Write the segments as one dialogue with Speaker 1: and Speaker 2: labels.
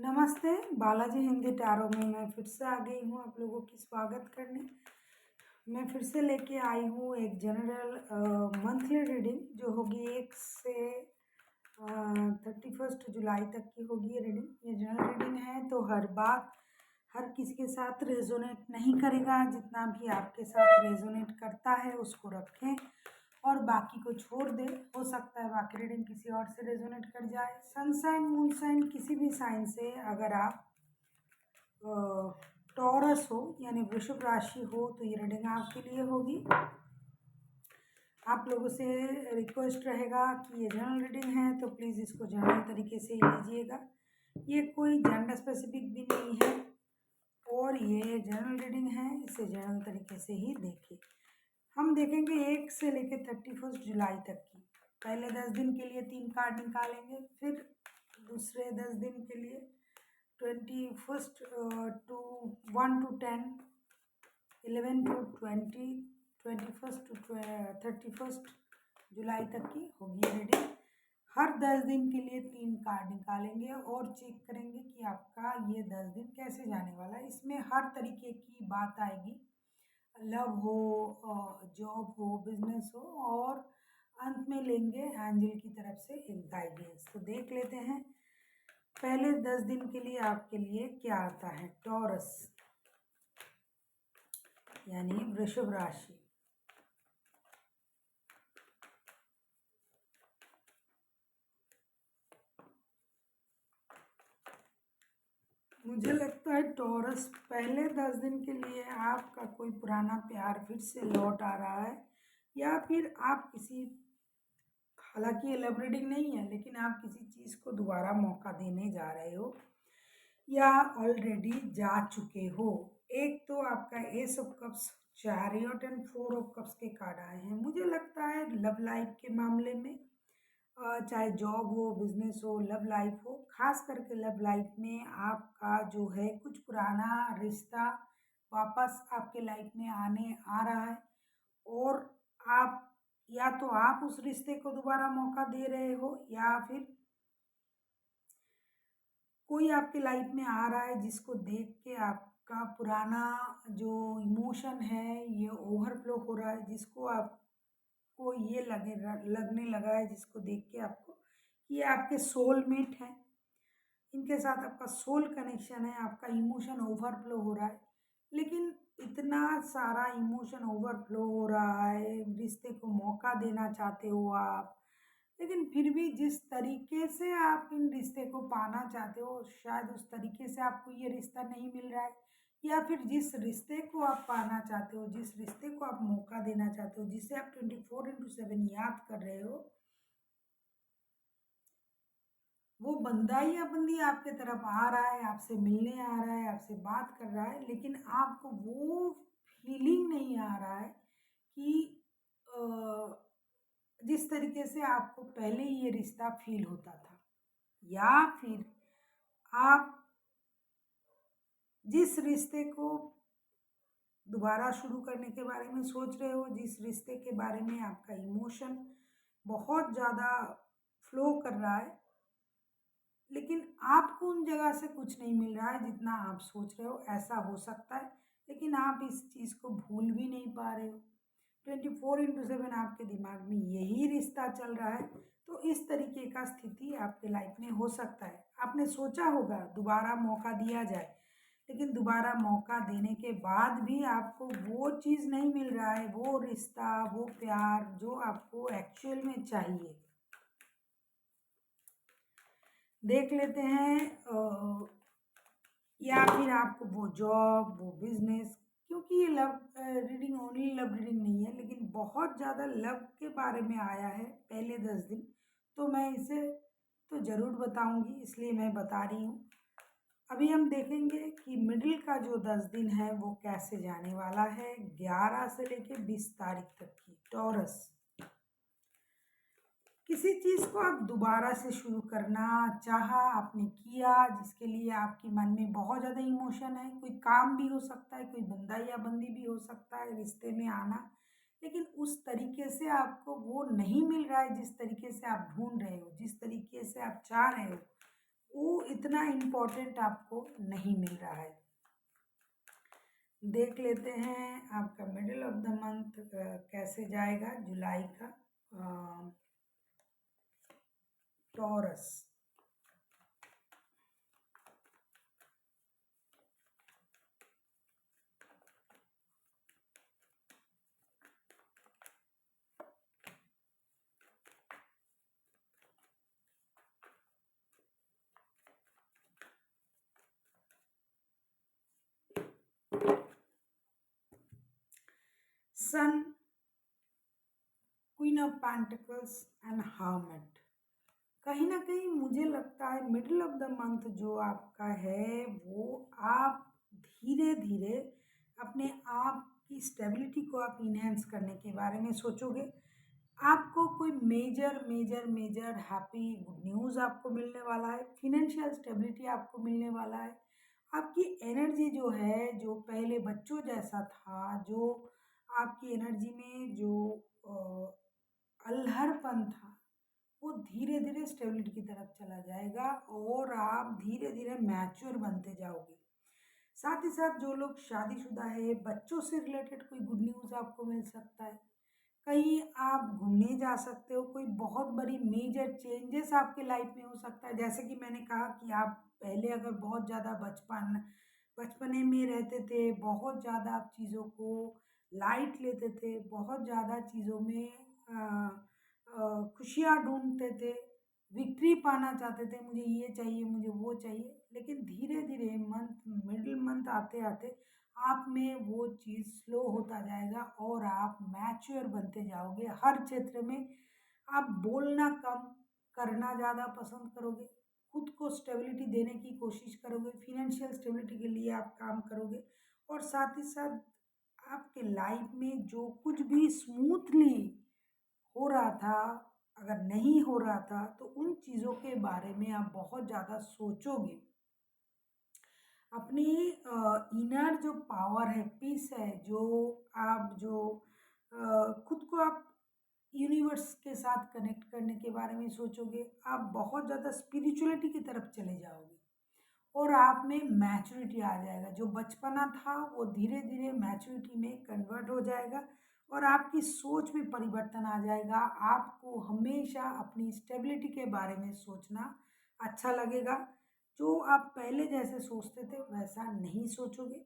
Speaker 1: नमस्ते, बालाजी हिंदी टैरो में मैं फिर से आ गई हूँ आप लोगों की स्वागत करने। मैं फिर से लेके आई हूँ एक जनरल मंथली रीडिंग जो होगी 1 से 31 जुलाई तक की होगी ये रीडिंग। ये जनरल रीडिंग है तो हर बात हर किसी के साथ रेजोनेट नहीं करेगा। जितना भी आपके साथ रेजोनेट करता है उसको रखें और बाकी को छोड़ दें। हो सकता है बाकी रीडिंग किसी और से रेजोनेट कर जाए। सनसाइन मूनसाइन किसी भी साइन से अगर आप टॉरस हो यानी वृषभ राशि हो तो ये रीडिंग आपके लिए होगी। आप लोगों से रिक्वेस्ट रहेगा कि ये जनरल रीडिंग है तो प्लीज़ इसको जनरल तरीके से ही लीजिएगा। ये कोई जेंडर स्पेसिफिक भी नहीं है और ये जनरल रीडिंग है, इसे जनरल तरीके से ही देखिए। हम देखेंगे 1 से लेकर 31 जुलाई तक की। पहले 10 दिन के लिए 3 कार्ड निकालेंगे, फिर दूसरे 10 दिन के लिए 21 to 1 to 10, 11 to 20, 21 to 31 जुलाई तक की होगी रीडिंग। हर 10 दिन के लिए 3 कार्ड निकालेंगे और चेक करेंगे कि आपका ये 10 दिन कैसे जाने वाला है। इसमें हर तरीके की बात आएगी, लव हो, जॉब हो, बिजनेस हो, और अंत में लेंगे एंजल की तरफ से एक गाइडेंस। तो देख लेते हैं पहले 10 दिन के लिए आपके लिए क्या आता है। टॉरस यानी वृषभ राशि। मुझे लगता है टॉरस पहले 10 दिन के लिए आपका कोई पुराना प्यार फिर से लौट आ रहा है, या फिर आप किसी, हालांकि ये लव रीडिंग नहीं है लेकिन आप किसी चीज़ को दोबारा मौका देने जा रहे हो या ऑलरेडी जा चुके हो। एक तो आपका S of cups, chariot and 4 of cups के कार्ड आए हैं। मुझे लगता है लव लाइफ के मामले में, चाहे जॉब हो, बिजनेस हो, लव लाइफ हो, खास करके लव लाइफ में आपका जो है कुछ पुराना रिश्ता वापस आपके लाइफ में आने आ रहा है, और आप या तो आप उस रिश्ते को दोबारा मौका दे रहे हो या फिर कोई आपके लाइफ में आ रहा है जिसको देख के आपका पुराना जो इमोशन है ये ओवरफ्लो हो रहा है, जिसको आपको ये लगने लगा है, जिसको देख के आपको कि ये आपके सोलमेट है, इनके साथ आपका सोल कनेक्शन है, आपका इमोशन ओवरफ्लो हो रहा है। लेकिन इतना सारा इमोशन ओवरफ्लो हो रहा है, रिश्ते को मौका देना चाहते हो आप, लेकिन फिर भी जिस तरीके से आप इन रिश्ते को पाना चाहते हो शायद उस तरीके से आपको ये रिश्ता नहीं मिल रहा है, या फिर जिस रिश्ते को आप पाना चाहते हो, जिस रिश्ते को आप मौका देना चाहते हो, जिसे आप 24/7 याद कर रहे हो, वो बंदा या बंदी आपके तरफ आ रहा है, आपसे मिलने आ रहा है, आपसे बात कर रहा है, लेकिन आपको वो फीलिंग नहीं आ रहा है कि जिस तरीके से आपको पहले ये रिश्ता फील होता था, या फिर आप जिस रिश्ते को दोबारा शुरू करने के बारे में सोच रहे हो, जिस रिश्ते के बारे में आपका इमोशन बहुत ज़्यादा फ्लो कर रहा है, लेकिन आपको उन जगह से कुछ नहीं मिल रहा है जितना आप सोच रहे हो। ऐसा हो सकता है, लेकिन आप इस चीज़ को भूल भी नहीं पा रहे हो। 24/7 आपके दिमाग में यही रिश्ता चल रहा है। तो इस तरीके का स्थिति आपके लाइफ में हो सकता है। आपने सोचा होगा दोबारा मौका दिया जाए, लेकिन दोबारा मौका देने के बाद भी आपको वो चीज़ नहीं मिल रहा है, वो रिश्ता, वो प्यार जो आपको एक्चुअल में चाहिए। देख लेते हैं या फिर आपको वो जॉब, वो बिजनेस, क्योंकि ये love reading only love reading नहीं है, लेकिन बहुत ज़्यादा लव के बारे में आया है पहले 10 दिन, तो मैं इसे तो ज़रूर बताऊंगी, इसलिए मैं बता रही हूँ। अभी हम देखेंगे कि मिडिल का जो 10 दिन है वो कैसे जाने वाला है। 11 से लेके 20 तारीख तक की टॉरस। किसी चीज़ को आप दोबारा से शुरू करना चाहा, आपने किया, जिसके लिए आपके मन में बहुत ज़्यादा इमोशन है। कोई काम भी हो सकता है, कोई बंदा या बंदी भी हो सकता है रिश्ते में आना, लेकिन उस तरीके से आपको वो नहीं मिल रहा है जिस तरीके से आप ढूंढ रहे हो, जिस तरीके से आप चाह रहे हो। वो इतना इम्पोर्टेंट आपको नहीं मिल रहा है। देख लेते हैं आपका मिडिल ऑफ द मंथ कैसे जाएगा, जुलाई का। Taurus, sun, queen of pentacles and hermit. कहीं ना कहीं मुझे लगता है मिडिल ऑफ द मंथ जो आपका है वो आप धीरे धीरे अपने आप की स्टेबिलिटी को आप इनहेंस करने के बारे में सोचोगे। आपको कोई major major major happy good news आपको मिलने वाला है, फिनेंशियल स्टेबिलिटी आपको मिलने वाला है। आपकी एनर्जी जो है, जो पहले बच्चों जैसा था, जो आपकी एनर्जी में जो अल्हड़पन था, वो धीरे धीरे स्टेबिलिटी की तरफ चला जाएगा और आप धीरे धीरे मैच्योर बनते जाओगे। साथ ही साथ जो लोग शादीशुदा है, बच्चों से रिलेटेड कोई गुड न्यूज़ आपको मिल सकता है। कहीं आप घूमने जा सकते हो, कोई बहुत बड़ी मेजर चेंजेस आपके लाइफ में हो सकता है। जैसे कि मैंने कहा कि आप पहले अगर बहुत ज़्यादा बचपने में रहते थे, बहुत ज़्यादा आप चीज़ों को लाइट लेते थे, बहुत ज़्यादा चीज़ों में खुशियाँ ढूंढते थे, विक्ट्री पाना चाहते थे, मुझे ये चाहिए, मुझे वो चाहिए। लेकिन धीरे धीरे मंथ मिडिल मंथ आते आते आप में वो चीज़ स्लो होता जाएगा और आप मैच्योर बनते जाओगे हर क्षेत्र में। आप बोलना कम, करना ज़्यादा पसंद करोगे, खुद को स्टेबिलिटी देने की कोशिश करोगे, फिनेंशियल स्टेबिलिटी के लिए आप काम करोगे। और साथ ही साथ आपके लाइफ में जो कुछ भी स्मूथली हो रहा था, अगर नहीं हो रहा था, तो उन चीज़ों के बारे में आप बहुत ज़्यादा सोचोगे। अपनी इनर जो पावर है, पीस है, जो आप जो खुद को आप यूनिवर्स के साथ कनेक्ट करने के बारे में सोचोगे। आप बहुत ज़्यादा स्पिरिचुअलिटी की तरफ चले जाओगे और आप में मैच्योरिटी आ जाएगा। जो बचपना था वो धीरे धीरे मैच्योरिटी में कन्वर्ट हो जाएगा और आपकी सोच में परिवर्तन आ जाएगा। आपको हमेशा अपनी स्टेबिलिटी के बारे में सोचना अच्छा लगेगा। जो आप पहले जैसे सोचते थे वैसा नहीं सोचोगे।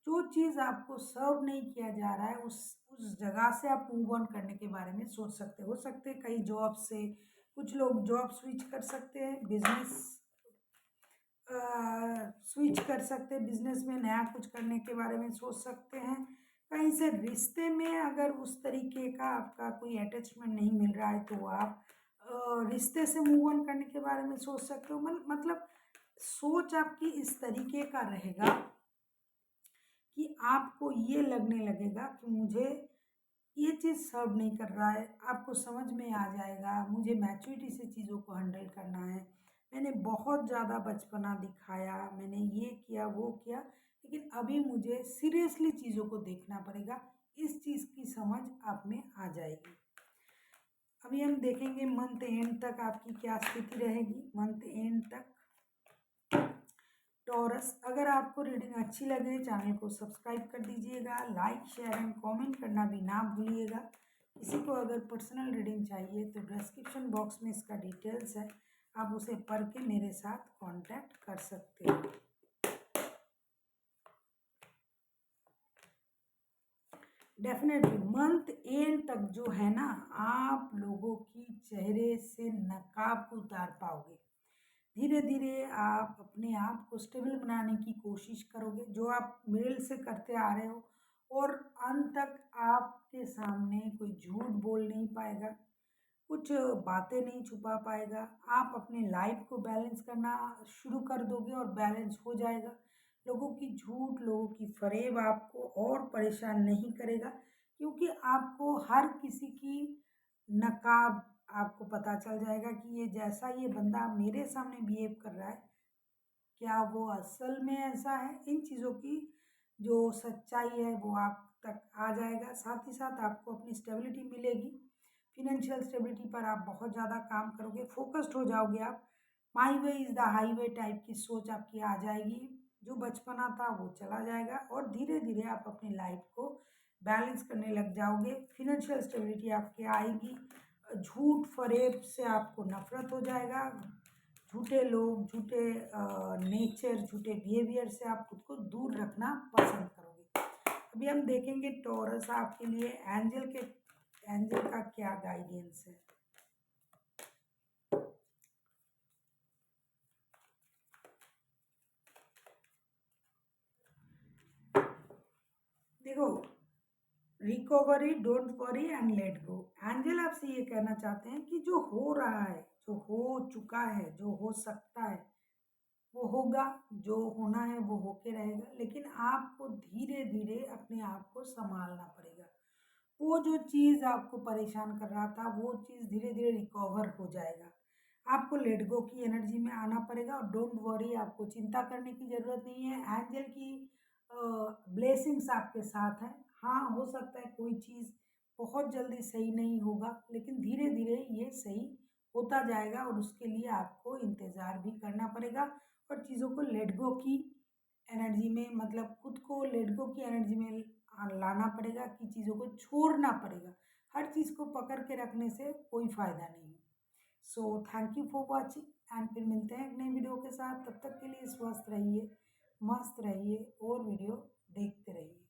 Speaker 1: जो चीज़ आपको सर्व नहीं किया जा रहा है उस जगह से आप मूव ऑन करने के बारे में सोच सकते हो सकते हैं कई जॉब से, कुछ लोग जॉब स्विच कर सकते हैं, बिजनेस स्विच कर सकते हैं, बिजनेस में नया कुछ करने के बारे में सोच सकते हैं। कहीं से रिश्ते में अगर उस तरीके का आपका कोई अटैचमेंट नहीं मिल रहा है तो आप रिश्ते से मूव ऑन करने के बारे में सोच सकते हो। मतलब सोच आपकी इस तरीके का रहेगा कि आपको ये लगने लगेगा कि मुझे ये चीज़ सर्व नहीं कर रहा है। आपको समझ में आ जाएगा मुझे मैच्योरिटी से चीज़ों को हैंडल करना है। मैंने बहुत ज़्यादा बचपना दिखाया, मैंने ये किया वो किया, लेकिन अभी मुझे सीरियसली चीज़ों को देखना पड़ेगा। इस चीज़ की समझ आप में आ जाएगी। अभी हम देखेंगे मंथ एंड तक आपकी क्या स्थिति रहेगी। मंथ एंड तक टॉरस, अगर आपको रीडिंग अच्छी लगे चैनल को सब्सक्राइब कर दीजिएगा, लाइक शेयर एंड कमेंट करना भी ना भूलिएगा। किसी को अगर पर्सनल रीडिंग चाहिए तो डिस्क्रिप्शन बॉक्स में इसका डिटेल्स है, आप उसे पढ़ के मेरे साथ कांटेक्ट कर सकते हो। डेफिनेटली मंथ एंड तक जो है ना, आप लोगों की चेहरे से नकाब को उतार पाओगे। धीरे धीरे आप अपने आप को स्टेबल बनाने की कोशिश करोगे, जो आप मिडिल से करते आ रहे हो, और अंत तक आपके सामने कोई झूठ बोल नहीं पाएगा, कुछ बातें नहीं छुपा पाएगा। आप अपने लाइफ को बैलेंस करना शुरू कर दोगे और बैलेंस हो जाएगा। लोगों की झूठ, लोगों की फरेब आपको और परेशान नहीं करेगा, क्योंकि आपको हर किसी की नकाब आपको पता चल जाएगा कि ये जैसा ये बंदा मेरे सामने बिहेव कर रहा है, क्या वो असल में ऐसा है। इन चीज़ों की जो सच्चाई है वो आप तक आ जाएगा। साथ ही साथ आपको अपनी स्टेबिलिटी मिलेगी। फिनेंशियल स्टेबिलिटी पर आप बहुत ज़्यादा काम करोगे, फोकस्ड हो जाओगे आप। My way is the highway type की सोच आपकी आ जाएगी। जो बचपना था वो चला जाएगा और धीरे धीरे आप अपनी लाइफ को बैलेंस करने लग जाओगे। फिनेंशियल स्टेबिलिटी आपकी आएगी। झूठ फरेब से आपको नफरत हो जाएगा। झूठे लोग, झूठे नेचर, झूठे बिहेवियर से आप खुद को दूर रखना पसंद करोगे। अभी हम देखेंगे टॉरस आपके लिए एंजल का क्या गाइडेंस है। देखो, recovery, don't worry and let go. Angel आपसे ये कहना चाहते हैं कि जो हो रहा है, जो हो चुका है, जो हो सकता है वो होगा, जो होना है वो होके रहेगा, लेकिन आपको धीरे धीरे अपने आप को संभालना पड़ेगा। वो जो चीज़ आपको परेशान कर रहा था वो चीज़ धीरे धीरे रिकवर हो जाएगा। आपको लेट गो की एनर्जी में आना पड़ेगा और डोंट वरी, आपको चिंता करने की ज़रूरत नहीं है। एंजल की ब्लेसिंग्स आपके साथ हैं। हाँ, हो सकता है कोई चीज़ बहुत जल्दी सही नहीं होगा, लेकिन धीरे धीरे ये सही होता जाएगा और उसके लिए आपको इंतज़ार भी करना पड़ेगा और चीज़ों को लेट गो की एनर्जी में, मतलब खुद को लेट गो की एनर्जी में लाना पड़ेगा कि चीज़ों को छोड़ना पड़ेगा। हर चीज़ को पकड़ के रखने से कोई फ़ायदा नहीं है। So thank you for watching and फिर मिलते हैं एक नई वीडियो के साथ। तब तक के लिए स्वस्थ रहिए, मस्त रहिए और वीडियो देखते रहिए।